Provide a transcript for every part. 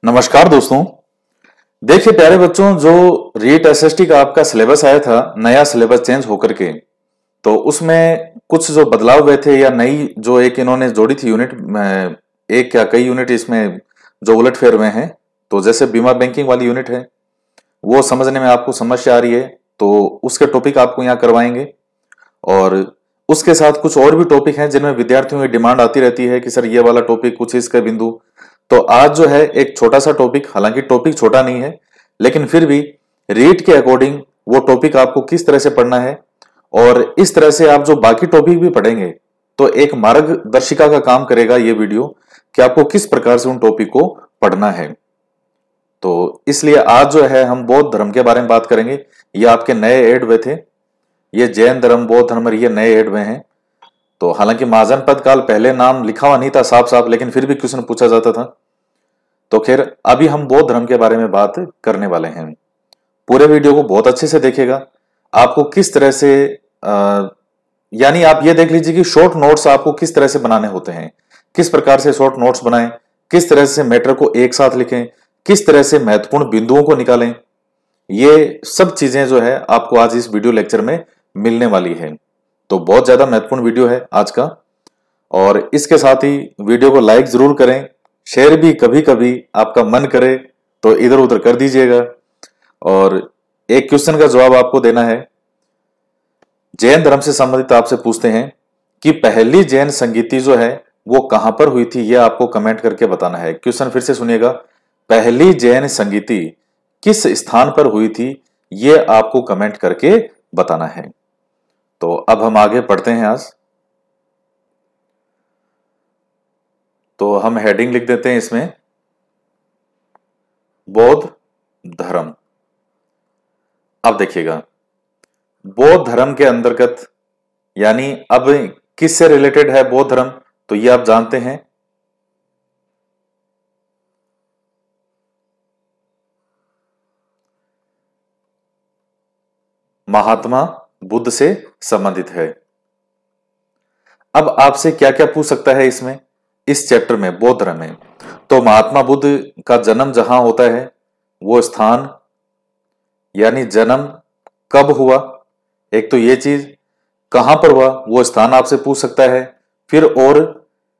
नमस्कार दोस्तों। देखिए प्यारे बच्चों, जो रीट एसएसटी का आपका सिलेबस आया था, नया सिलेबस चेंज होकर के, तो उसमें कुछ जो बदलाव हुए थे या नई जो एक इन्होंने जोड़ी थी यूनिट, एक या कई यूनिट इसमें जो उलटफेर हुए हैं। तो जैसे बीमा बैंकिंग वाली यूनिट है, वो समझने में आपको समस्या आ रही है, तो उसके टॉपिक आपको यहाँ करवाएंगे। और उसके साथ कुछ और भी टॉपिक हैं जिनमें विद्यार्थियों की डिमांड आती रहती है कि सर ये वाला टॉपिक, कुछ इसका बिंदु। तो आज जो है एक छोटा सा टॉपिक, हालांकि टॉपिक छोटा नहीं है, लेकिन फिर भी रीट के अकॉर्डिंग वो टॉपिक आपको किस तरह से पढ़ना है, और इस तरह से आप जो बाकी टॉपिक भी पढ़ेंगे तो एक मार्गदर्शिका का काम करेगा ये वीडियो कि आपको किस प्रकार से उन टॉपिक को पढ़ना है। तो इसलिए आज जो है हम बौद्ध धर्म के बारे में बात करेंगे। ये आपके नए ऐड हुए थे, ये जैन धर्म, बौद्ध धर्म, ये नए ऐड हुए हैं। तो हालांकि महाजनपद काल पहले नाम लिखा हुआ नहीं था साफ साफ, लेकिन फिर भी क्वेश्चन पूछा जाता था। तो खैर अभी हम बौद्ध धर्म के बारे में बात करने वाले हैं। पूरे वीडियो को बहुत अच्छे से देखिएगा। आपको किस तरह से यानी आप ये देख लीजिए कि शॉर्ट नोट्स आपको किस तरह से बनाने होते हैं, किस प्रकार से शॉर्ट नोट्स बनाएं, किस तरह से मैटर को एक साथ लिखें, किस तरह से महत्वपूर्ण बिंदुओं को निकालें। ये सब चीजें जो है आपको आज इस वीडियो लेक्चर में मिलने वाली है। तो बहुत ज्यादा महत्वपूर्ण वीडियो है आज का। और इसके साथ ही वीडियो को लाइक जरूर करें, शेयर भी कभी कभी आपका मन करे तो इधर उधर कर दीजिएगा। और एक क्वेश्चन का जवाब आपको देना है। जैन धर्म से संबंधित आपसे पूछते हैं कि पहली जैन संगीति जो है वो कहां पर हुई थी, यह आपको कमेंट करके बताना है। क्वेश्चन फिर से सुनिएगा, पहली जैन संगीति किस स्थान पर हुई थी, यह आपको कमेंट करके बताना है। तो अब हम आगे पढ़ते हैं आज। तो हम हेडिंग लिख देते हैं इसमें, बौद्ध धर्म। अब देखिएगा, बौद्ध धर्म के अंतर्गत यानी अब किससे रिलेटेड है बौद्ध धर्म, तो ये आप जानते हैं, महात्मा बुद्ध से संबंधित है। अब आपसे क्या क्या पूछ सकता है इसमें, इस चैप्टर में बौद्ध धर्म में। तो महात्मा बुद्ध का जन्म जहां होता है वो स्थान, यानी जन्म कब हुआ, एक तो ये चीज, कहां पर हुआ वो स्थान आपसे पूछ सकता है। फिर और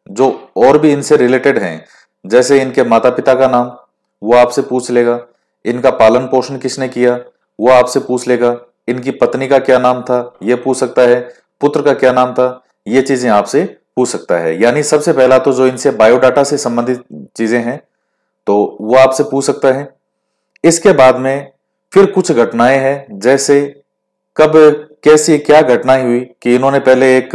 जो और भी इनसे रिलेटेड हैं, जैसे इनके माता पिता का नाम वो आपसे पूछ लेगा, इनका पालन पोषण किसने किया वो आपसे पूछ लेगा, इनकी पत्नी का क्या नाम था ये पूछ सकता है, पुत्र का क्या नाम था, ये चीजें आपसे पूछ सकता है। यानी सबसे पहला तो जो इनसे बायोडाटा से संबंधित चीजें हैं तो वो आपसे पूछ सकता है। इसके बाद में फिर कुछ घटनाएं हैं, जैसे कब कैसी क्या घटनाएं हुई कि इन्होंने पहले एक,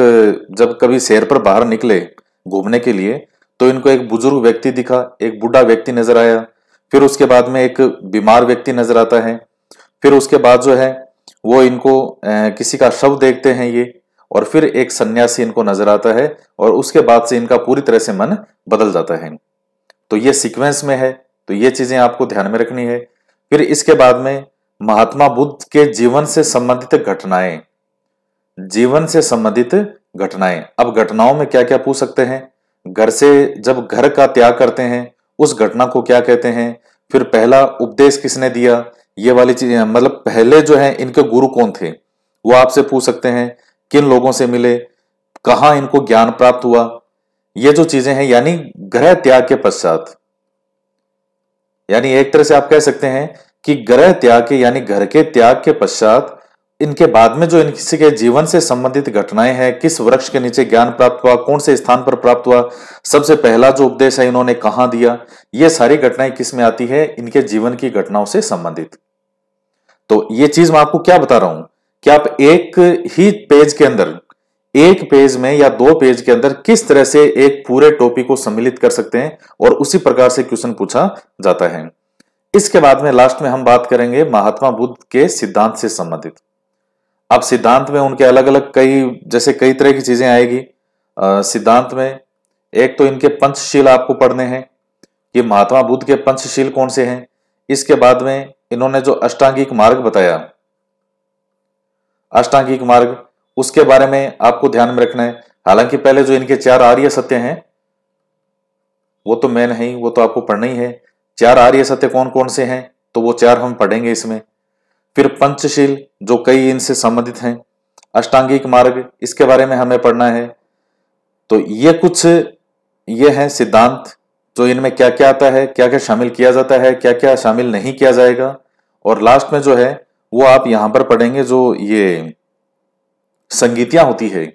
जब कभी शहर पर बाहर निकले घूमने के लिए तो इनको एक बुजुर्ग व्यक्ति दिखा, एक बूढ़ा व्यक्ति नजर आया। फिर उसके बाद में एक बीमार व्यक्ति नजर आता है। फिर उसके बाद जो है वो इनको किसी का शव देखते हैं ये, और फिर एक सन्यासी इनको नजर आता है, और उसके बाद से इनका पूरी तरह से मन बदल जाता है। तो ये सीक्वेंस में है, तो ये चीजें आपको ध्यान में रखनी है। फिर इसके बाद में महात्मा बुद्ध के जीवन से संबंधित घटनाएं, जीवन से संबंधित घटनाएं। अब घटनाओं में क्या क्या पूछ सकते हैं, घर से जब घर का त्याग करते हैं उस घटना को क्या कहते हैं, फिर पहला उपदेश किसने दिया, ये वाली चीजें, मतलब पहले जो है इनके गुरु कौन थे वो आपसे पूछ सकते हैं, किन लोगों से मिले, कहां इनको ज्ञान प्राप्त हुआ, ये जो चीजें हैं। यानी ग्रह त्याग के पश्चात, यानी एक तरह से आप कह सकते हैं कि ग्रह त्याग के यानी घर के त्याग के पश्चात इनके बाद में जो इनके जीवन से संबंधित घटनाएं हैं, किस वृक्ष के नीचे ज्ञान प्राप्त हुआ, कौन से स्थान पर प्राप्त हुआ, सबसे पहला जो उपदेश है इन्होंने कहां दिया, ये सारी घटनाएं किस में आती है, इनके जीवन की घटनाओं से संबंधित। तो ये चीज मैं आपको क्या बता रहा हूं कि आप एक ही पेज के अंदर, एक पेज में या दो पेज के अंदर किस तरह से एक पूरे टॉपिक को सम्मिलित कर सकते हैं, और उसी प्रकार से क्वेश्चन पूछा जाता है। इसके बाद में लास्ट में हम बात करेंगे महात्मा बुद्ध के सिद्धांत से संबंधित। अब सिद्धांत में उनके अलग अलग कई तरह की चीजें आएगी। सिद्धांत में एक तो इनके पंचशील आपको पढ़ने हैं कि महात्मा बुद्ध के पंचशील कौन से हैं। इसके बाद में इन्होंने जो अष्टांगिक मार्ग बताया, अष्टांगिक मार्ग, उसके बारे में आपको ध्यान में रखना है। हालांकि पहले जो इनके 4 आर्य सत्य हैं वो तो मेन है ही, वो तो आपको पढ़ना ही है। 4 आर्य सत्य कौन कौन से हैं, तो वो 4 हम पढ़ेंगे इसमें। फिर पंचशील जो कई इनसे संबंधित हैं, अष्टांगिक मार्ग इसके बारे में हमें पढ़ना है। तो ये कुछ ये है सिद्धांत जो इनमें क्या क्या आता है, क्या क्या शामिल किया जाता है, क्या क्या शामिल नहीं किया जाएगा। और लास्ट में जो है वो आप यहां पर पढ़ेंगे, जो ये संगीतियां होती है,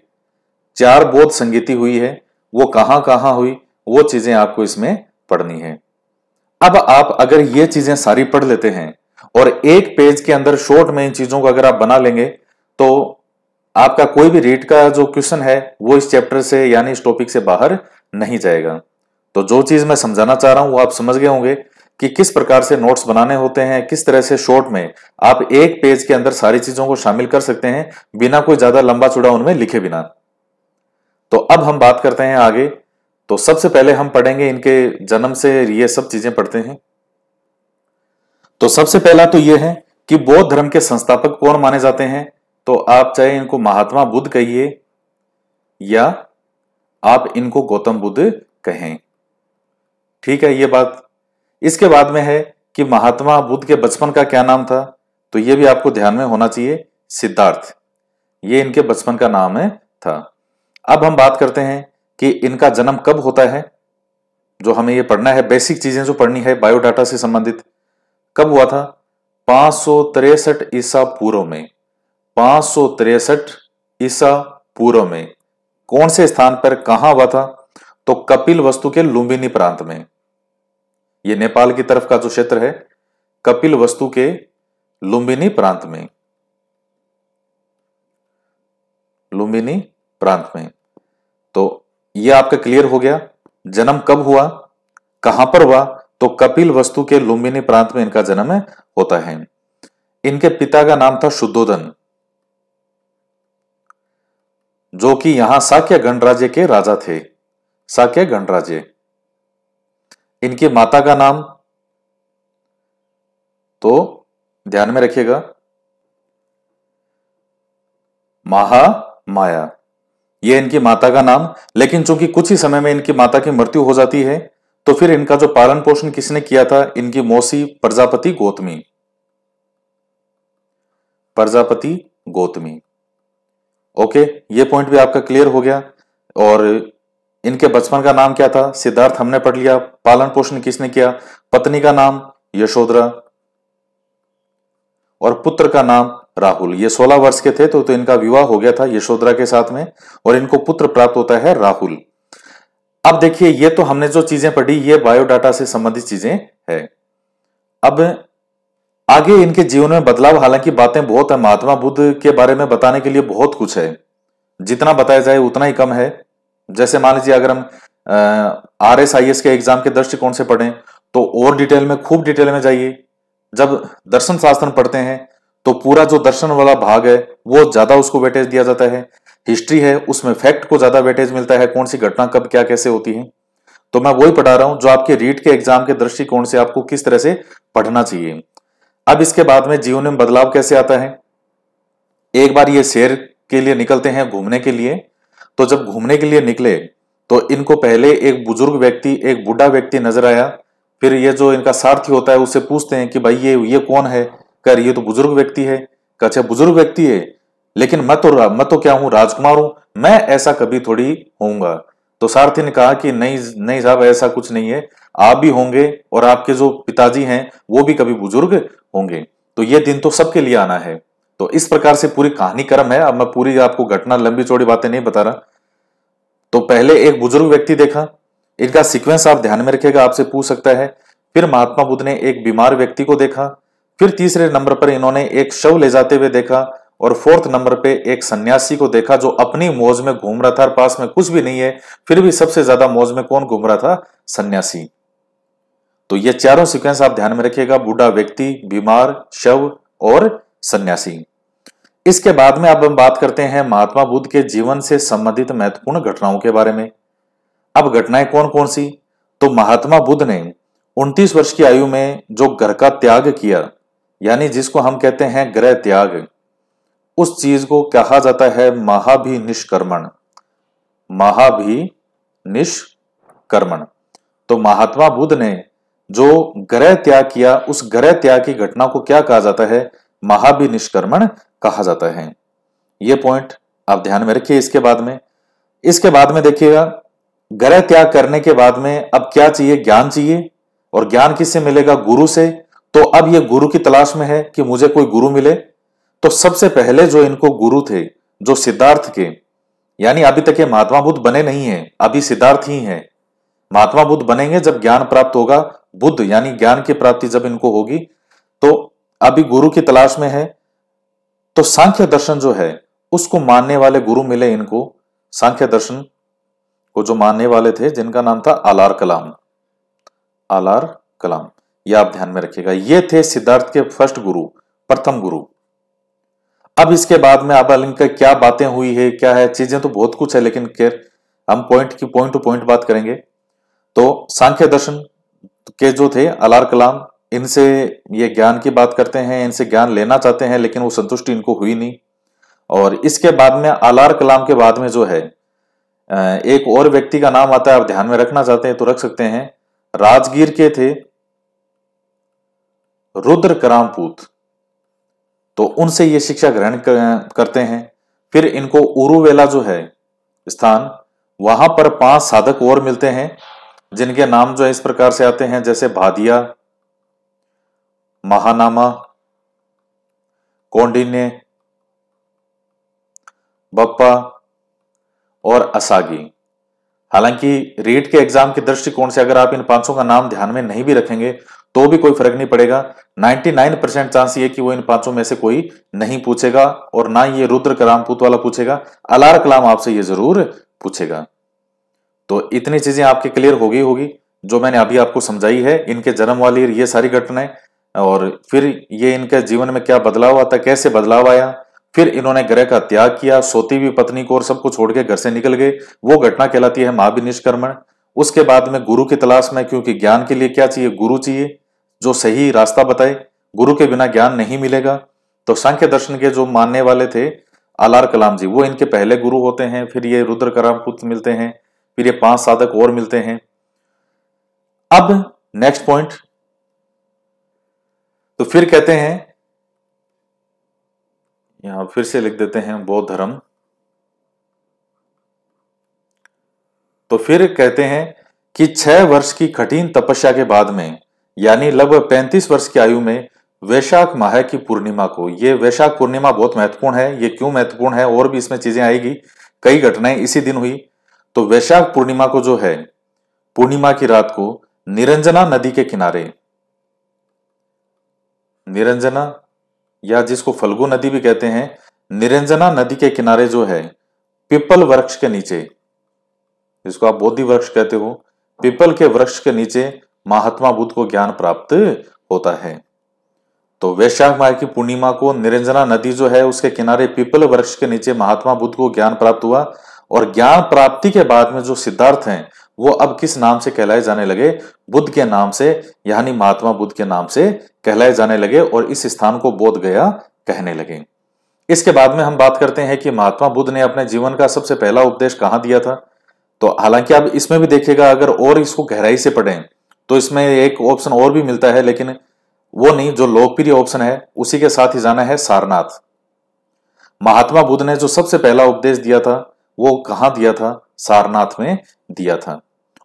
4 बौद्ध संगीति हुई है, वो कहां कहां हुई, वो चीजें आपको इसमें पढ़नी है। अब आप अगर ये चीजें सारी पढ़ लेते हैं और एक पेज के अंदर शॉर्ट में इन चीजों को अगर आप बना लेंगे, तो आपका कोई भी रीट का जो क्वेश्चन है वो इस चैप्टर से यानी इस टॉपिक से बाहर नहीं जाएगा। तो जो चीज मैं समझाना चाह रहा हूं वो आप समझ गए होंगे कि किस प्रकार से नोट्स बनाने होते हैं, किस तरह से शॉर्ट में आप एक पेज के अंदर सारी चीजों को शामिल कर सकते हैं बिना कोई ज्यादा लंबा चौड़ा उनमें लिखे बिना। तो अब हम बात करते हैं आगे। तो सबसे पहले हम पढ़ेंगे इनके जन्म से ये सब चीजें पढ़ते हैं। तो सबसे पहला तो ये है कि बौद्ध धर्म के संस्थापक कौन माने जाते हैं। तो आप चाहे इनको महात्मा बुद्ध कहिए या आप इनको गौतम बुद्ध कहें, ठीक है ये बात। इसके बाद में है कि महात्मा बुद्ध के बचपन का क्या नाम था, तो ये भी आपको ध्यान में होना चाहिए, सिद्धार्थ, ये इनके बचपन का नाम है था। अब हम बात करते हैं कि इनका जन्म कब होता है, जो हमें ये पढ़ना है, बेसिक चीजें जो पढ़नी है बायोडाटा से संबंधित। कब हुआ था, 563 ईसा पूर्व में, 563 ईसा पूर्व में। कौन से स्थान पर कहां हुआ था, तो कपिल वस्तु के लुम्बिनी प्रांत में। ये नेपाल की तरफ का जो क्षेत्र है, कपिल वस्तु के लुम्बिनी प्रांत में, लुम्बिनी प्रांत में। तो ये आपका क्लियर हो गया। जन्म कब हुआ, कहां पर हुआ, तो कपिल वस्तु के लुम्बिनी प्रांत में इनका जन्म होता है। इनके पिता का नाम था शुद्धोधन, जो कि यहां साक्य गणराज्य के राजा थे, साक्य गणराज्य। इनकी माता का नाम तो ध्यान में रखिएगा, महामाया, यह इनकी माता का नाम। लेकिन चूंकि कुछ ही समय में इनकी माता की मृत्यु हो जाती है, तो फिर इनका जो पालन पोषण किसने किया था, इनकी मौसी प्रजापति गौतमी, प्रजापति गौतमी। ओके, ये पॉइंट भी आपका क्लियर हो गया। और इनके बचपन का नाम क्या था, सिद्धार्थ हमने पढ़ लिया। पालन पोषण किसने किया, पत्नी का नाम यशोधरा और पुत्र का नाम राहुल। ये 16 वर्ष के थे तो इनका विवाह हो गया था यशोधरा के साथ में, और इनको पुत्र प्राप्त होता है राहुल। अब देखिए, ये तो हमने जो चीजें पढ़ी ये बायोडाटा से संबंधित चीजें है। अब आगे इनके जीवन में बदलाव, हालांकि बातें बहुत है, महात्मा बुद्ध के बारे में बताने के लिए बहुत कुछ है, जितना बताया जाए उतना ही कम है। जैसे मान लीजिए अगर हम RSIS के एग्जाम के दृष्टिकोण से पढ़ें तो और डिटेल में, खूब डिटेल में जाइए। जब दर्शन शास्त्र पढ़ते हैं तो पूरा जो दर्शन वाला भाग है वो ज्यादा उसको वेटेज दिया जाता है। हिस्ट्री है उसमें फैक्ट को ज्यादा वेटेज मिलता है, कौन सी घटना कब क्या कैसे होती है। तो मैं वही पढ़ा रहा हूं जो आपके रीट के एग्जाम के दृष्टिकोण से आपको किस तरह से पढ़ना चाहिए। अब इसके बाद में जीवन में बदलाव कैसे आता है। एक बार ये सैर के लिए निकलते हैं घूमने के लिए। तो जब घूमने के लिए निकले तो इनको पहले एक बुजुर्ग व्यक्ति, एक बूढ़ा व्यक्ति नजर आया। फिर ये जो इनका सारथी होता है उससे पूछते हैं कि भाई ये कौन है। कह ये तो बुजुर्ग व्यक्ति है। अच्छा बुजुर्ग व्यक्ति है, लेकिन मैं तो क्या हूं, राजकुमार हूं, मैं ऐसा कभी थोड़ी होऊंगा। तो सारथी ने कहा कि नहीं नहीं साहब, ऐसा कुछ नहीं है, आप भी होंगे और आपके जो पिताजी हैं वो भी कभी बुजुर्ग होंगे। तो ये दिन तो सबके लिए आना है। तो इस प्रकार से पूरी कहानी क्रम है। अब मैं पूरी आपको घटना, लंबी चौड़ी बातें नहीं बता रहा। तो पहले एक बुजुर्ग व्यक्ति देखा, इनका सीक्वेंस आप ध्यान में रखिएगा, आपसे पूछ सकता है। फिर महात्मा बुद्ध ने एक बीमार व्यक्ति को देखा। फिर तीसरे नंबर पर इन्होंने एक शव ले जाते हुए देखा। और फोर्थ नंबर पे एक सन्यासी को देखा जो अपनी मौज में घूम रहा था, पास में कुछ भी नहीं है, फिर भी सबसे ज्यादा मौज में कौन घूम रहा था, सन्यासी। तो ये चारों सीक्वेंस आप ध्यान में रखिएगा, बूढ़ा व्यक्ति, बीमार, शव और सन्यासी। इसके बाद में अब हम बात करते हैं महात्मा बुद्ध के जीवन से संबंधित महत्वपूर्ण घटनाओं के बारे में। अब घटनाएं कौन कौन सी, तो महात्मा बुद्ध ने 29 वर्ष की आयु में जो घर का त्याग किया, यानी जिसको हम कहते हैं गृह त्याग, उस चीज को कहा जाता है महाभिनिष्क्रमण, महाभिनिष्क्रमण। तो महात्मा बुद्ध ने जो ग्रह त्याग किया, उस ग्रह त्याग की घटना को क्या कहा जाता है? महाभिनिष्क्रमण कहा जाता है। यह पॉइंट आप ध्यान में रखिए। इसके बाद में देखिएगा, ग्रह त्याग करने के बाद में अब क्या चाहिए? ज्ञान चाहिए। और ज्ञान किससे मिलेगा? गुरु से। तो अब ये गुरु की तलाश में है कि मुझे कोई गुरु मिले। तो सबसे पहले जो इनको गुरु थे, जो सिद्धार्थ के, यानी अभी तक ये महात्मा बुद्ध बने नहीं है, अभी सिद्धार्थ ही है। महात्मा बुद्ध बनेंगे जब ज्ञान प्राप्त होगा, बुद्ध यानी ज्ञान की प्राप्ति जब इनको होगी, तो अभी गुरु की तलाश में है। तो सांख्य दर्शन जो है उसको मानने वाले गुरु मिले इनको। सांख्य दर्शन को जो मानने वाले थे, जिनका नाम था आलार कलाम। आलार कलाम, यह आप ध्यान में रखिएगा। ये थे सिद्धार्थ के फर्स्ट गुरु, प्रथम गुरु। अब इसके बाद में अब इनका क्या बातें हुई है, क्या है, चीजें तो बहुत कुछ है, लेकिन खैर हम पॉइंट टू पॉइंट बात करेंगे। तो सांख्य दर्शन के जो थे आलार कलाम, इनसे ये ज्ञान की बात करते हैं, इनसे ज्ञान लेना चाहते हैं, लेकिन वो संतुष्टि इनको हुई नहीं। और इसके बाद में आलार कलाम के बाद में जो है एक और व्यक्ति का नाम आता है, आप ध्यान में रखना चाहते हैं तो रख सकते हैं। राजगीर के थे रुद्र करामपूत, तो उनसे ये शिक्षा ग्रहण करते हैं। फिर इनको उरुवेला जो है स्थान, वहां पर 5 साधक और मिलते हैं, जिनके नाम जो है इस प्रकार से आते हैं, जैसे भादिया, महानामा, कौंडिन्य, बप्पा और असागी। हालांकि रीट के एग्जाम के दृष्टिकोण से अगर आप इन 500 का नाम ध्यान में नहीं भी रखेंगे तो भी कोई फर्क नहीं पड़ेगा। 99% चांस ये कि वो इन 500 में से कोई नहीं पूछेगा, और ना ये रुद्र करामपूत वाला पूछेगा, आलार कलाम आपसे ये जरूर पूछेगा। तो इतनी चीजें आपके क्लियर होगी जो मैंने अभी आपको समझाई है, इनके जन्म वाली ये सारी घटनाएं, और फिर ये इनके जीवन में क्या बदलाव आता, कैसे बदलाव आया। फिर इन्होंने ग्रह का त्याग किया, सोती हुई पत्नी को और सबको छोड़ के घर से निकल गए, वो घटना कहलाती है महाभिनिष्क्रमण। उसके बाद में गुरु की तलाश में, क्योंकि ज्ञान के लिए क्या चाहिए? गुरु चाहिए जो सही रास्ता बताए। गुरु के बिना ज्ञान नहीं मिलेगा। तो सांख्य दर्शन के जो मानने वाले थे आलार कलाम जी, वो इनके पहले गुरु होते हैं। फिर ये रुद्र करामपूत मिलते हैं, फिर ये 5 साधक और मिलते हैं। अब नेक्स्ट पॉइंट, तो फिर कहते हैं, यहां फिर से लिख देते हैं बौद्ध धर्म। तो फिर कहते हैं कि 6 वर्ष की कठिन तपस्या के बाद में, यानी लगभग 35 वर्ष की आयु में, वैशाख माह की पूर्णिमा को, ये वैशाख पूर्णिमा बहुत महत्वपूर्ण है। ये क्यों महत्वपूर्ण है, और भी इसमें चीजें आएगी, कई घटनाएं इसी दिन हुई। तो वैशाख पूर्णिमा को जो है, पूर्णिमा की रात को निरंजना नदी के किनारे, निरंजना या जिसको फल्गु नदी भी कहते हैं, निरंजना नदी के किनारे जो है पीपल वृक्ष के नीचे, जिसको आप बोधि वृक्ष कहते हो, पीपल के वृक्ष के नीचे महात्मा बुद्ध को ज्ञान प्राप्त होता है। तो वैशाख माह की पूर्णिमा को निरंजना नदी जो है उसके किनारे पीपल वृक्ष के नीचे महात्मा बुद्ध को ज्ञान प्राप्त हुआ। और ज्ञान प्राप्ति के बाद में जो सिद्धार्थ हैं वो अब किस नाम से कहलाए जाने लगे? बुद्ध के नाम से, यानी महात्मा बुद्ध के नाम से कहलाए जाने लगे, और इस स्थान को बोध गया कहने लगे। इसके बाद में हम बात करते हैं कि महात्मा बुद्ध ने अपने जीवन का सबसे पहला उपदेश कहां दिया था। तो हालांकि आप इसमें भी देखिएगा, अगर और इसको गहराई से पढ़ें तो इसमें एक ऑप्शन और भी मिलता है, लेकिन वो नहीं, जो लोकप्रिय ऑप्शन है उसी के साथ ही जाना है, सारनाथ। महात्मा बुद्ध ने जो सबसे पहला उपदेश दिया था वो कहां दिया था? सारनाथ में दिया था।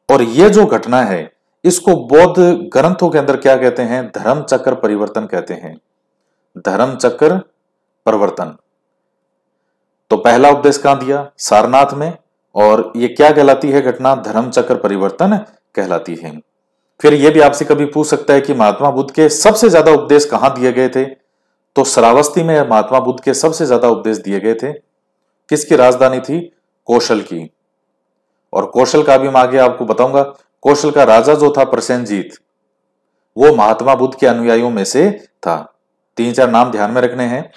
और ये जो घटना है इसको बौद्ध ग्रंथों के अंदर क्या कहते हैं? धर्म चक्र परिवर्तन कहते हैं। धर्म चक्र परिवर्तन। तो पहला उपदेश कहां दिया? सारनाथ में। और ये क्या कहलाती है घटना? धर्म चक्र परिवर्तन कहलाती है। फिर यह भी आपसे कभी पूछ सकता है कि महात्मा बुद्ध के सबसे ज्यादा उपदेश कहां दिए गए थे? तो श्रावस्ती में महात्मा बुद्ध के सबसे ज्यादा उपदेश दिए गए थे। किसकी राजधानी थी? कौशल की। और कौशल का भी मैं आगे आपको बताऊंगा। कौशल का राजा जो था प्रसेनजीत, वो महात्मा बुद्ध के अनुयायियों में से था। 3-4 नाम ध्यान में रखने हैं,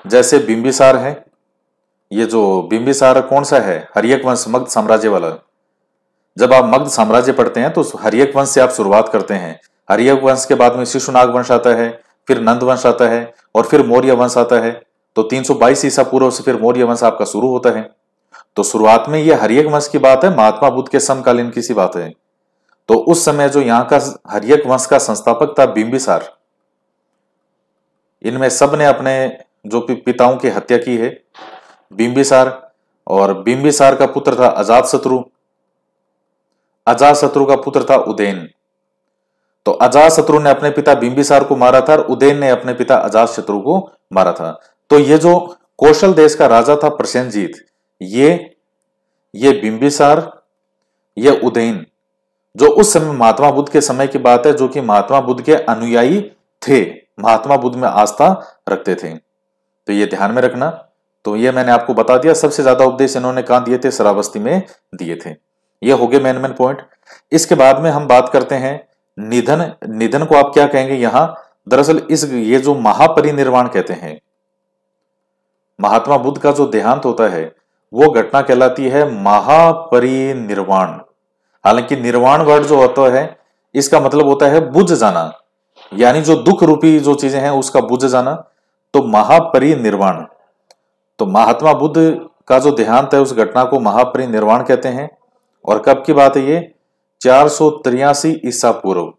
जैसे बिंबिसार है। ये जो बिंबिसार कौन सा है? हर्यक वंश, मगध साम्राज्य वाला। जब आप मगध साम्राज्य पढ़ते हैं तो हर्यक वंश से आप शुरुआत करते हैं। हर्यक वंश के बाद में शिशुनाग वंश आता है, फिर नंद वंश आता है, और फिर मौर्य वंश आता है। तो 322 ईसा पूर्व से फिर मौर्य वंश आपका शुरू होता है। तो शुरुआत में ये हर्यक वंश की बात है, महात्मा बुद्ध के समकालीन की सी बात है। तो उस समय जो यहाँ का हर्यक वंश का संस्थापक था बिंबिसार, इनमें सब ने अपने जो पिताओं की हत्या की है। बिंबिसार, और बिंबिसार का पुत्र था अजातशत्रु, अजातशत्रु का पुत्र था उदयन। तो अजातशत्रु ने अपने पिता बिंबिसार को मारा था और उदयन ने अपने पिता अजातशत्रु को मारा था। तो ये जो कौशल देश का राजा था प्रसेनजीत, ये बिंबिसार, ये उदयन, जो उस समय महात्मा बुद्ध के समय की बात है, जो कि महात्मा बुद्ध के अनुयायी थे, महात्मा बुद्ध में आस्था रखते थे। तो ये ध्यान में रखना। तो ये मैंने आपको बता दिया, सबसे ज्यादा उपदेश इन्होंने कहां दिए थे? श्रावस्ती में दिए थे। ये हो गए मेन पॉइंट। इसके बाद में हम बात करते हैं निधन। निधन को आप क्या कहेंगे यहां? दरअसल ये जो महापरिनिर्वाण कहते हैं, महात्मा बुद्ध का जो देहांत होता है वो घटना कहलाती है महापरिनिर्वाण। हालांकि निर्वाण वर्ड जो होता है इसका मतलब होता है बुझ जाना, यानी जो दुख रूपी जो चीजें हैं उसका बुझ जाना। तो महापरिनिर्वाण, तो महात्मा बुद्ध का जो देहांत है उस घटना को महापरिनिर्वाण कहते हैं। और कब की बात है ये? 483 ईसा पूर्व,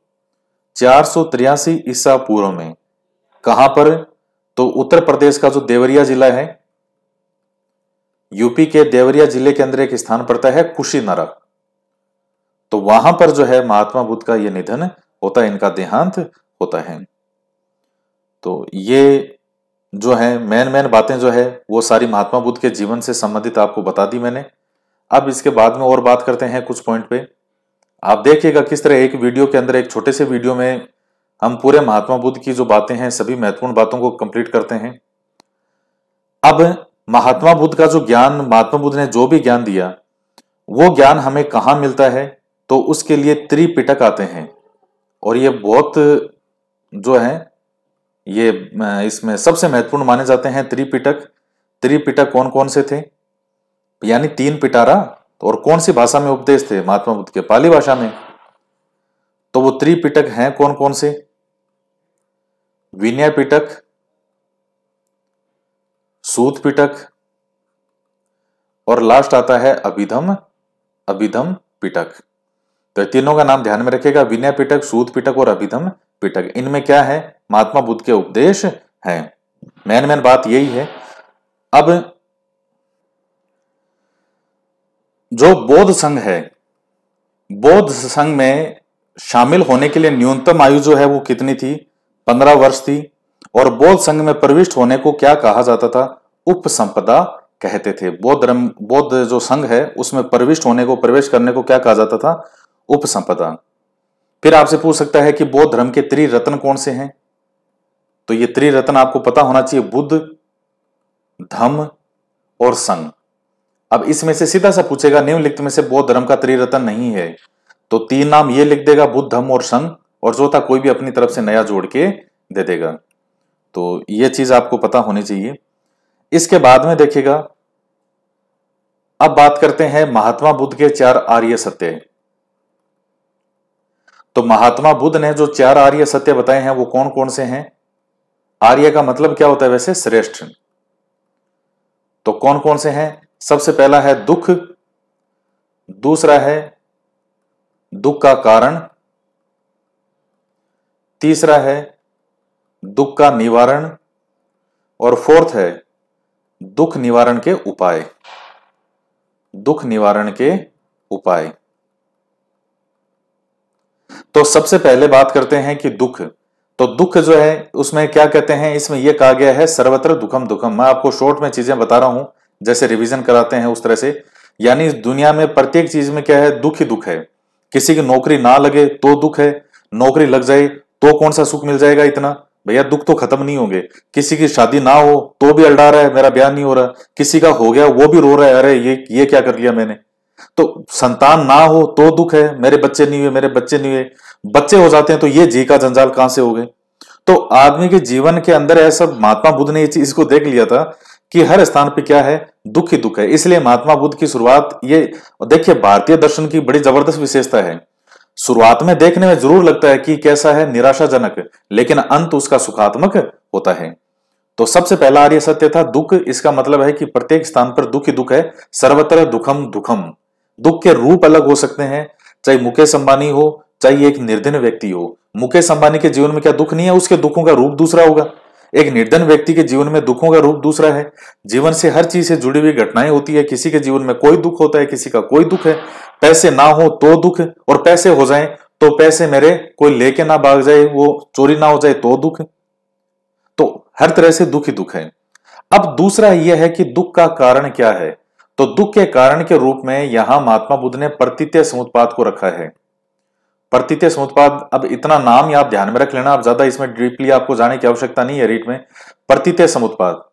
483 ईसा पूर्व में। कहां पर? तो उत्तर प्रदेश का जो देवरिया जिला है, यूपी के देवरिया जिले के अंदर एक स्थान पड़ता है कुशीनगर, तो वहां पर जो है महात्मा बुद्ध का यह निधन होता है, इनका देहांत होता है। तो ये जो है मेन बातें जो है वो सारी महात्मा बुद्ध के जीवन से संबंधित आपको बता दी मैंने। अब इसके बाद में और बात करते हैं कुछ पॉइंट पे। आप देखिएगा किस तरह एक वीडियो के अंदर, एक छोटे से वीडियो में हम पूरे महात्मा बुद्ध की जो बातें हैं सभी महत्वपूर्ण बातों को कंप्लीट करते हैं। अब महात्मा बुद्ध का जो ज्ञान, महात्मा बुद्ध ने जो भी ज्ञान दिया वो ज्ञान हमें कहां मिलता है? तो उसके लिए त्रिपिटक आते हैं, और ये बहुत जो है ये इसमें सबसे महत्वपूर्ण माने जाते हैं त्रिपिटक। त्रिपिटक कौन कौन से थे? यानी 3 पिटारा, और कौन सी भाषा में उपदेश थे महात्मा बुद्ध के? पाली भाषा में। तो वो त्रिपिटक हैं कौन कौन से? विनय पिटक, सूत पिटक, और लास्ट आता है अभिधम पिटक। तो तीनों का नाम ध्यान में रखिएगा, विनय पिटक, सूत पिटक और अभिधम पिटक। इनमें क्या है? महात्मा बुद्ध के उपदेश हैं। मेन बात यही है। अब जो बौद्ध संघ है, बौद्ध संघ में शामिल होने के लिए न्यूनतम आयु जो है वो कितनी थी? 15 वर्ष थी। और बौद्ध संघ में प्रविष्ट होने को क्या कहा जाता था? उपसंपदा कहते थे। बौद्ध जो संघ है उसमें प्रविष्ट होने को, प्रवेश करने को क्या कहा जाता था? उपसंपदा। फिर आपसे पूछ सकता है कि बौद्ध धर्म के त्रिरत्न कौन से हैं? तो ये त्रिरत्न आपको पता होना चाहिए, बुद्ध, धम्म और संघ। अब इसमें से सीधा सा पूछेगा निम्नलिखित में से बौद्ध धर्म का त्रिरत्न नहीं है, तो 3 नाम ये लिख देगा, बुद्ध, धम्म और संघ, और चौथा कोई भी अपनी तरफ से नया जोड़ के दे देगा। तो ये चीज आपको पता होनी चाहिए। इसके बाद में देखिएगा, अब बात करते हैं महात्मा बुद्ध के 4 आर्य सत्य। तो महात्मा बुद्ध ने जो 4 आर्य सत्य बताए हैं वो कौन कौन से हैं? आर्य का मतलब क्या होता है वैसे? श्रेष्ठ। तो कौन कौन से हैं? सबसे पहला है दुख, दूसरा है दुख का कारण, तीसरा है दुख का निवारण, और फोर्थ है दुख निवारण के उपाय। दुख निवारण के उपाय। तो सबसे पहले बात करते हैं कि दुख। तो दुख जो है उसमें क्या कहते हैं? इसमें यह कहा गया है सर्वत्र दुखम दुखम। मैं आपको शॉर्ट में चीजें बता रहा हूं, जैसे रिवीजन कराते हैं उस तरह से। यानी दुनिया में प्रत्येक चीज में क्या है? दुख ही दुख है। किसी की नौकरी ना लगे तो दुख है, नौकरी लग जाए तो कौन सा सुख मिल जाएगा इतना? भैया दुख तो खत्म नहीं होंगे। किसी की शादी ना हो तो भी अल्डा रहा है, मेरा ब्याह नहीं हो रहा। किसी का हो गया वो भी रो रहा है, अरे ये क्या कर लिया मैंने। तो संतान ना हो तो दुख है, मेरे बच्चे नहीं हुए, मेरे बच्चे नहीं हुए। बच्चे हो जाते हैं तो ये जी का जंजाल कहां से हो गए। तो आदमी के जीवन के अंदर ऐसा महात्मा बुद्ध ने इस चीज को देख लिया था कि हर स्थान पे क्या है? दुख ही दुख है। इसलिए महात्मा बुद्ध की शुरुआत, ये देखिए भारतीय दर्शन की बड़ी जबरदस्त विशेषता है। शुरुआत में देखने में जरूर लगता है कि कैसा है? निराशाजनक, लेकिन अंत उसका सुखात्मक होता है। तो सबसे पहला आर्य सत्य था दुख। इसका मतलब है कि प्रत्येक स्थान पर दुख ही दुख है। सर्वत्र दुखम दुखम। दुख के रूप अलग हो सकते हैं, चाहे मुकेश अंबानी हो, चाहे एक निर्धन व्यक्ति हो। मुकेश अंबानी के जीवन में क्या दुख नहीं है? उसके दुखों का रूप दूसरा होगा। एक निर्धन व्यक्ति के जीवन में दुखों का रूप दूसरा है। जीवन से हर चीज से जुड़ी हुई घटनाएं होती है। किसी के जीवन में कोई दुख होता है, किसी का कोई दुख है। पैसे ना हो तो दुख, और पैसे हो जाएं तो पैसे मेरे कोई लेके ना भाग जाए, वो चोरी ना हो जाए तो दुख। तो हर तरह से दुख ही दुख है। अब दूसरा यह है कि दुख का कारण क्या है? तो दुख के कारण के रूप में यहां महात्मा बुद्ध ने प्रतीत्य समुत्पाद को रखा है। प्रतीत्य समुत्पाद, अब इतना नाम ही आप ध्यान में रख लेना, आप ज्यादा इसमें डीपली आपको जाने की आवश्यकता नहीं है रीड में। प्रतीत्य समुत्पाद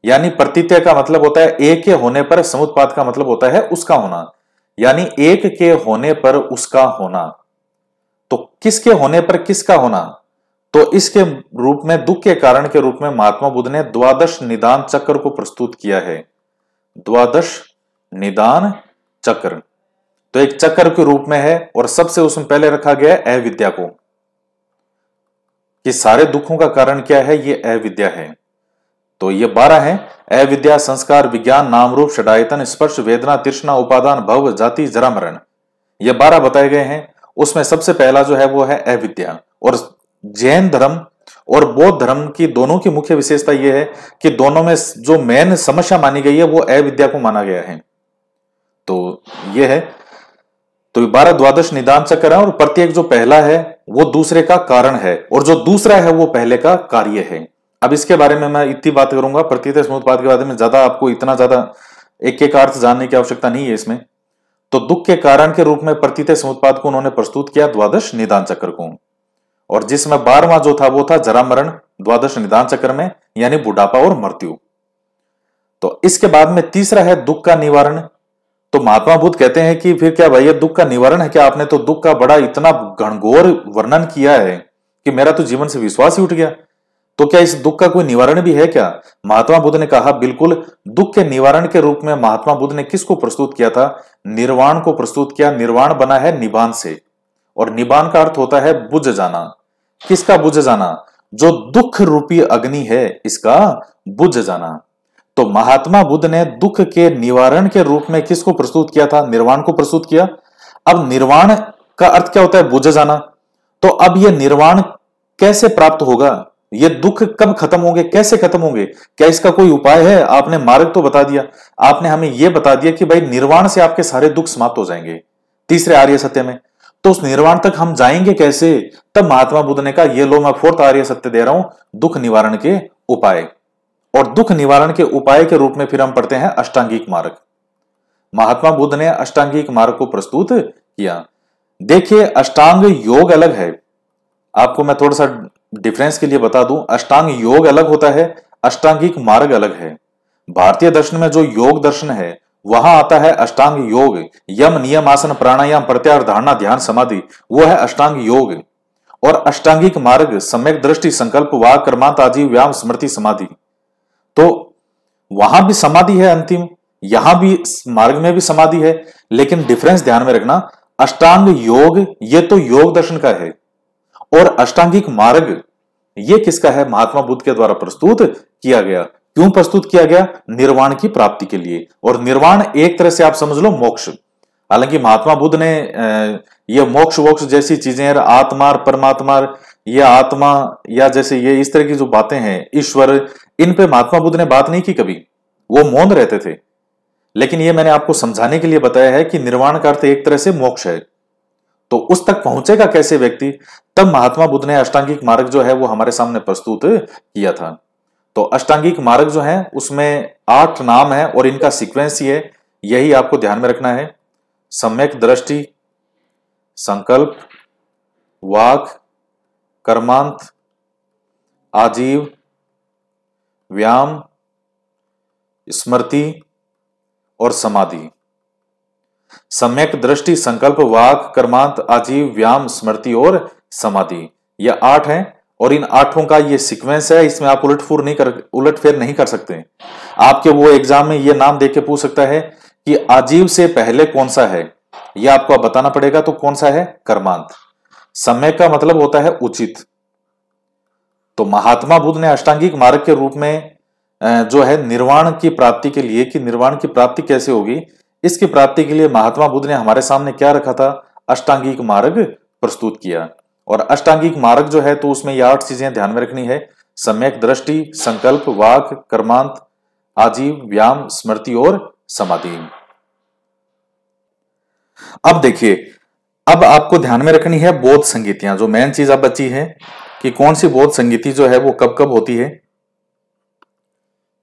यानी प्रतीत्य का मतलब होता है एक के होने पर, समुत्पाद का मतलब होता है उसका होना, यानी एक के होने पर उसका होना। तो किसके होने पर किसका होना? तो इसके रूप में, दुख के कारण के रूप में महात्मा बुद्ध ने द्वादश निदान चक्र को प्रस्तुत किया है। द्वादश निदान चक्र तो एक चक्र के रूप में है, और सबसे उसमें पहले रखा गया है अविद्या को, कि सारे दुखों का कारण क्या है? ये अविद्या है। तो ये 12 है: अविद्या, संस्कार, विज्ञान, नाम रूप, षडायतन, स्पर्श, वेदना, तृष्णा, उपादान, भव, जाति, जरा, मरण। ये 12 बताए गए हैं। उसमें सबसे पहला जो है वो है अविद्या। और जैन धर्म और बौद्ध धर्म की दोनों की मुख्य विशेषता यह है कि दोनों में जो मेन समस्या मानी गई है वो अविद्या को माना गया है। तो ये है, तो 12 द्वादश निदान चक्र है, और प्रत्येक जो पहला है वो दूसरे का कारण है, और जो दूसरा है वो पहले का कार्य है। अब इसके बारे में मैं इतनी बात करूंगा, प्रतीत्य समुत्पाद के बारे में ज्यादा आपको इतना ज्यादा एक एक अर्थ जानने की आवश्यकता नहीं है इसमें। तो दुख के कारण के रूप में प्रतीत्य समुत्पाद को उन्होंने प्रस्तुत किया, द्वादश निदान चक्र को, और जिसमें 12वां जो था वो था जरा मरण द्वादश निदान चक्र में, यानी बुढ़ापा और मृत्यु। तो इसके बाद में तीसरा है दुख का निवारण। तो महात्मा बुद्ध कहते हैं कि फिर क्या भाई ये दुख का निवारण है क्या? आपने तो दुख का बड़ा इतना घनघोर वर्णन किया है कि मेरा तो जीवन से विश्वास ही उठ गया। तो क्या इस दुख का कोई निवारण भी है क्या? महात्मा बुद्ध ने कहा बिल्कुल। दुख के निवारण के रूप में महात्मा बुद्ध ने किसको प्रस्तुत किया था? निर्वाण को प्रस्तुत किया। निर्वाण बना है निबान से, और निबान का अर्थ होता है बुझ जाना। किसका बुझ जाना? जो दुख रूपी अग्नि है इसका बुझ जाना। तो महात्मा बुद्ध ने दुख के निवारण के रूप में किसको प्रस्तुत किया था? निर्वाण को प्रस्तुत किया। अब निर्वाण का अर्थ क्या होता है? बुझ जाना। तो अब यह निर्वाण कैसे प्राप्त होगा? ये दुख कब खत्म होंगे, कैसे खत्म होंगे? क्या इसका कोई उपाय है? आपने मार्ग तो बता दिया, आपने हमें यह बता दिया कि भाई निर्वाण से आपके सारे दुख समाप्त हो जाएंगे तीसरे आर्य सत्य में। तो उस निर्वाण तक हम जाएंगे कैसे? तब महात्मा बुद्ध ने कहा ये लो मैं फोर्थ आर्य सत्य दे रहा हूं, दुख निवारण के उपाय। और दुख निवारण के उपाय के रूप में फिर हम पढ़ते हैं अष्टांगिक मार्ग। महात्मा बुद्ध ने अष्टांगिक मार्ग को प्रस्तुत किया। देखिए अष्टांग योग अलग है, आपको मैं थोड़ा सा डिफरेंस के लिए बता दूं। अष्टांग योग अलग होता है, अष्टांगिक मार्ग अलग है। भारतीय दर्शन में जो योग दर्शन है वहां आता है अष्टांग योग, यम नियम आसन प्राणायाम प्रत्याहार धारणा ध्यान समाधि, वो है अष्टांग योग। और अष्टांगिक मार्ग सम्यक दृष्टि संकल्प वाक कर्मांत आजीव व्यायाम स्मृति समाधि। तो वहां भी समाधि है अंतिम, यहां भी मार्ग में भी समाधि है, लेकिन डिफरेंस ध्यान में रखना। अष्टांग योग ये तो योग दर्शन का है, और अष्टांगिक मार्ग ये किसका है? महात्मा बुद्ध के द्वारा प्रस्तुत किया गया। क्यों प्रस्तुत किया गया? निर्वाण की प्राप्ति के लिए। और निर्वाण एक तरह से आप समझ लो मोक्ष। हालांकि महात्मा बुद्ध ने ये मोक्ष वोक्ष जैसी चीजें, आत्मा परमात्मा, ये आत्मा या जैसे ये इस तरह की जो बातें हैं, ईश्वर, इन पे महात्मा बुद्ध ने बात नहीं की कभी, वो मौन रहते थे। लेकिन ये मैंने आपको समझाने के लिए बताया है कि निर्वाण का अर्थ एक तरह से मोक्ष है। तो उस तक पहुंचेगा कैसे व्यक्ति? तब महात्मा बुद्ध ने अष्टांगिक मार्ग जो है वो हमारे सामने प्रस्तुत किया था। तो अष्टांगिक मार्ग जो है उसमें 8 नाम है, और इनका सीक्वेंस ही है, यही आपको ध्यान में रखना है। सम्यक दृष्टि, संकल्प, वाक, कर्मांत, आजीव, व्यायाम, स्मृति और समाधि। सम्यक दृष्टि संकल्प वाक कर्मांत आजीव व्यायाम स्मृति और समाधि, ये 8 हैं। और इन 8 का ये सीक्वेंस है, इसमें आप उलटफेर नहीं कर सकते। आपके वो एग्जाम में ये नाम देके पूछ सकता है कि आजीव से पहले कौन सा है, ये आपको बताना पड़ेगा। तो कौन सा है? कर्मांत। सम्यक का मतलब होता है उचित। तो महात्मा बुद्ध ने अष्टांगिक मार्ग के रूप में जो है निर्वाण की प्राप्ति के लिए, कि निर्वाण की प्राप्ति कैसे होगी, इसकी प्राप्ति के लिए महात्मा बुद्ध ने हमारे सामने क्या रखा था? अष्टांगिक मार्ग प्रस्तुत किया। और अष्टांगिक मार्ग जो है तो उसमें ये 8 चीजें ध्यान में रखनी है, सम्यक दृष्टि, संकल्प, वाक, कर्मांत, आजीव, व्यायाम, स्मृति और समाधि। अब देखिए, अब आपको ध्यान में रखनी है बोध संगीतियां। जो मेन चीज अब बची है कि कौन सी बोध संगीति जो है वो कब कब होती है।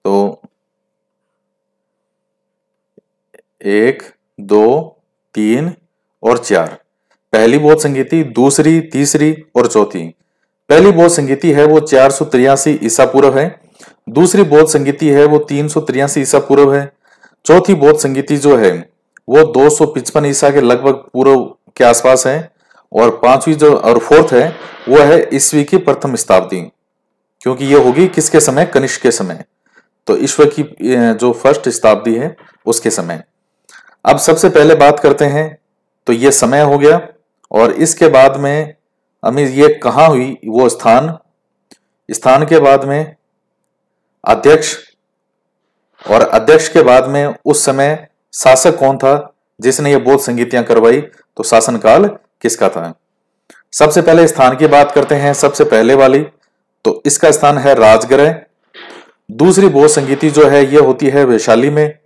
तो 1, 2, 3 और 4 पहली बोध संगीति, दूसरी, तीसरी और चौथी। पहली बोध संगीति है वो 483 ईसा पूर्व है, दूसरी बोध संगीति है वो 383 ईसा पूर्व है, चौथी बोध संगीति जो है वो 255 ईसा के लगभग पूर्व के आसपास है, और पांचवी जो और फोर्थ है वो है ईस्वी की प्रथम शताब्दी, क्योंकि ये होगी किसके समय, कनिष्क के समय। तो ईश्वर की जो फर्स्ट शताब्दी है उसके समय। अब सबसे पहले बात करते हैं, तो ये समय हो गया, और इसके बाद में हमें ये कहाँ हुई, वो स्थान के बाद में अध्यक्ष, और अध्यक्ष के बाद में उस समय शासक कौन था जिसने ये बोध संगीतियां करवाई, तो शासनकाल किसका था। सबसे पहले स्थान की बात करते हैं, सबसे पहले वाली, तो इसका स्थान है राजगृह। दूसरी बोध संगीति जो है ये होती है वैशाली में।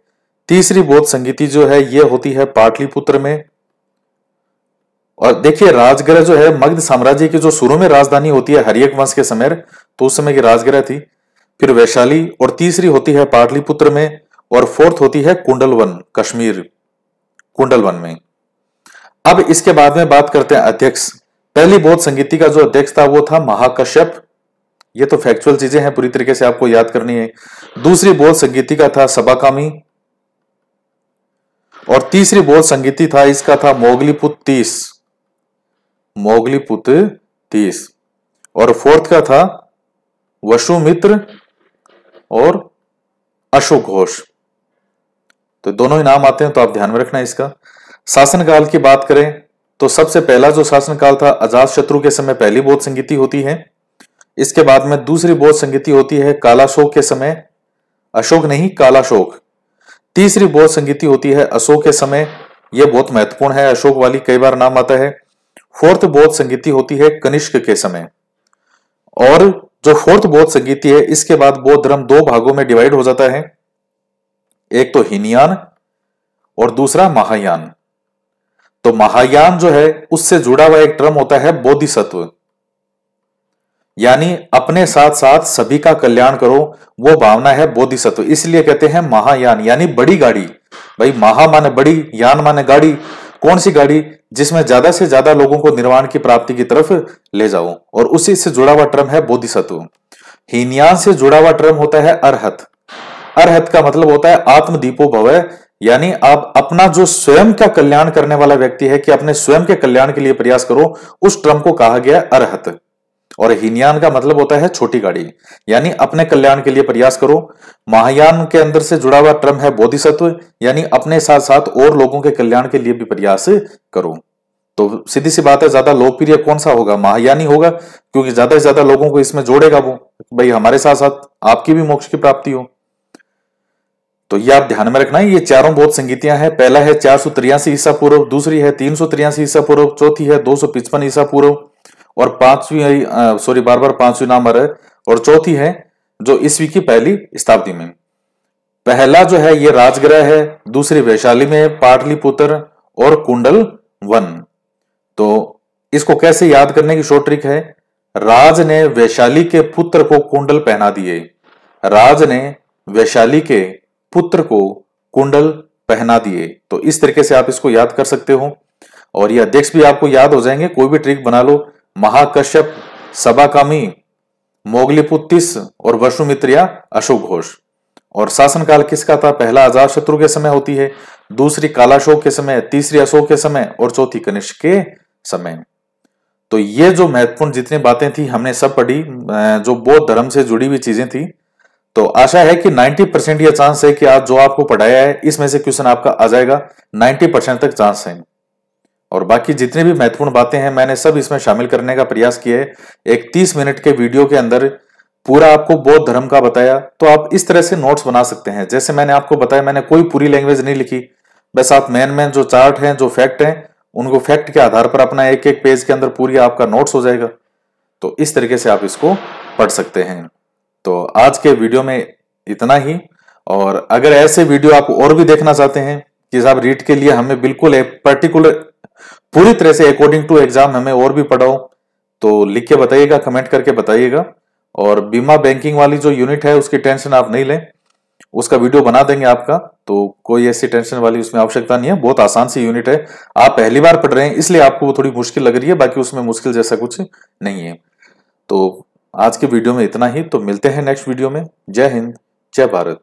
तीसरी बोध संगीति जो है ये होती है पाटलिपुत्र में। और देखिए, राजगृह जो है मगध साम्राज्य की जो शुरू में राजधानी होती है हर्यक वंश के समय, तो उस समय की राजगृह थी। फिर वैशाली, और तीसरी होती है पाटलिपुत्र में, और फोर्थ होती है कुंडलवन, कश्मीर कुंडलवन में। अब इसके बाद में बात करते हैं अध्यक्ष। पहली बोध संगीति का जो अध्यक्ष था वो था महाकश्यप। ये तो फैक्चुअल चीजें हैं, पूरी तरीके से आपको याद करनी है। दूसरी बोध संगीति का था सबाकामी, और तीसरी बोध संगीति था इसका था मोगलीपुत 30, और फोर्थ का था वसुमित्र और अशोक घोष। तो दोनों ही नाम आते हैं, तो आप ध्यान में रखना इसका। शासनकाल की बात करें तो सबसे पहला जो शासनकाल था अजातशत्रु के समय पहली बोध संगीति होती है। इसके बाद में दूसरी बोध संगीति होती है कालाशोक के समय, अशोक नहीं कालाशोक। तीसरी बोध संगीति होती है अशोक के समय, यह बहुत महत्वपूर्ण है, अशोक वाली कई बार नाम आता है। फोर्थ बोध संगीति होती है कनिष्क के समय। और जो फोर्थ बोध संगीति है इसके बाद बौद्ध धर्म 2 भागों में डिवाइड हो जाता है, एक तो हीनयान और दूसरा महायान। तो महायान जो है उससे जुड़ा हुआ एक टर्म होता है बोधिसत्व, यानी अपने साथ साथ सभी का कल्याण करो, वो भावना है बोधिसत्व। इसलिए कहते हैं महायान, यानी बड़ी गाड़ी। भाई महा माने बड़ी, यान माने गाड़ी। कौन सी गाड़ी, जिसमें ज्यादा से ज्यादा लोगों को निर्वाण की प्राप्ति की तरफ ले जाओ, और उसी से जुड़ा हुआ टर्म है बोधिसत्व। हीनयान से जुड़ा हुआ टर्म होता है अरहत। अरहत का मतलब होता है आत्मदीपो भव, यानी आप अपना जो स्वयं का कल्याण करने वाला व्यक्ति है कि अपने स्वयं के कल्याण के लिए प्रयास करो, उस टर्म को कहा गया अरहत। और हीनयान का मतलब होता है छोटी गाड़ी, यानी अपने कल्याण के लिए प्रयास करो। महायान के अंदर से जुड़ा हुआ टर्म है बोधिसत्व, यानी अपने साथ साथ और लोगों के कल्याण के लिए भी प्रयास करो। तो सीधी सी बात है, ज्यादा लोकप्रिय कौन सा होगा, महायानी होगा, क्योंकि ज्यादा से ज्यादा लोगों को इसमें जोड़ेगा वो, भाई हमारे साथ साथ आपकी भी मोक्ष की प्राप्ति हो। तो ये आप ध्यान में रखना है, ये चारों बोध संगीतियां हैं। पहला है 483 ईसा पूर्व, दूसरी है 383 ईसा पूर्व, चौथी है 255 ईसा पूर्व, और पांचवी पांचवी नाम आ रहा है, और चौथी है जो ईस्वी की पहली शताब्दी में। पहला जो है ये राजगृह है, दूसरी वैशाली में, पाटलिपुत्र और कुंडल वन। तो इसको कैसे याद करने की शॉर्ट ट्रिक है, राज ने वैशाली के पुत्र को कुंडल पहना दिए। राज ने वैशाली के पुत्र को कुंडल पहना दिए। तो इस तरीके से आप इसको याद कर सकते हो, और ये अध्यक्ष भी आपको याद हो जाएंगे, कोई भी ट्रिक बना लो। महाकश्यप, सबाकामी, मोगलीपुत 30 और वसुमित्र या अशोक घोष। और शासनकाल किसका था, पहला अजातशत्रु के समय होती है, दूसरी कालाशोक के समय, तीसरी अशोक के समय, और चौथी कनिष्क के समय। तो ये जो महत्वपूर्ण जितनी बातें थी हमने सब पढ़ी, जो बौद्ध धर्म से जुड़ी हुई चीजें थी। तो आशा है कि 90% यह चांस है कि आज जो आपको पढ़ाया है इसमें से क्वेश्चन आपका आ जाएगा, 90% तक चांस है। और बाकी जितनी भी महत्वपूर्ण बातें हैं मैंने सब इसमें शामिल करने का प्रयास किया है। एक 30 मिनट के वीडियो के अंदर पूरा आपको बौद्ध धर्म का बताया। तो आप इस तरह से नोट्स बना सकते हैं, जैसे मैंने आपको बताया, मैंने कोई पूरी लैंग्वेज नहीं लिखी, बस आप मेन जो चार्ट हैं, जो फैक्ट हैं, उनको फैक्ट के आधार पर अपना एक एक पेज के अंदर पूरी आपका नोट्स हो जाएगा। तो इस तरीके से आप इसको पढ़ सकते हैं। तो आज के वीडियो में इतना ही, और अगर ऐसे वीडियो आप और भी देखना चाहते हैं कि साहब रीट के लिए हमें बिल्कुल एक पर्टिकुलर पूरी तरह से अकॉर्डिंग टू एग्जाम हमें और भी पढ़ाओ, तो लिख के बताइएगा, कमेंट करके बताइएगा। और बीमा बैंकिंग वाली जो यूनिट है उसकी टेंशन आप नहीं लें, उसका वीडियो बना देंगे आपका, तो कोई ऐसी टेंशन वाली उसमें आवश्यकता नहीं है। बहुत आसान सी यूनिट है, आप पहली बार पढ़ रहे हैं इसलिए आपको वो थोड़ी मुश्किल लग रही है, बाकी उसमें मुश्किल जैसा कुछ नहीं है। तो आज के वीडियो में इतना ही, तो मिलते हैं नेक्स्ट वीडियो में। जय हिंद, जय भारत।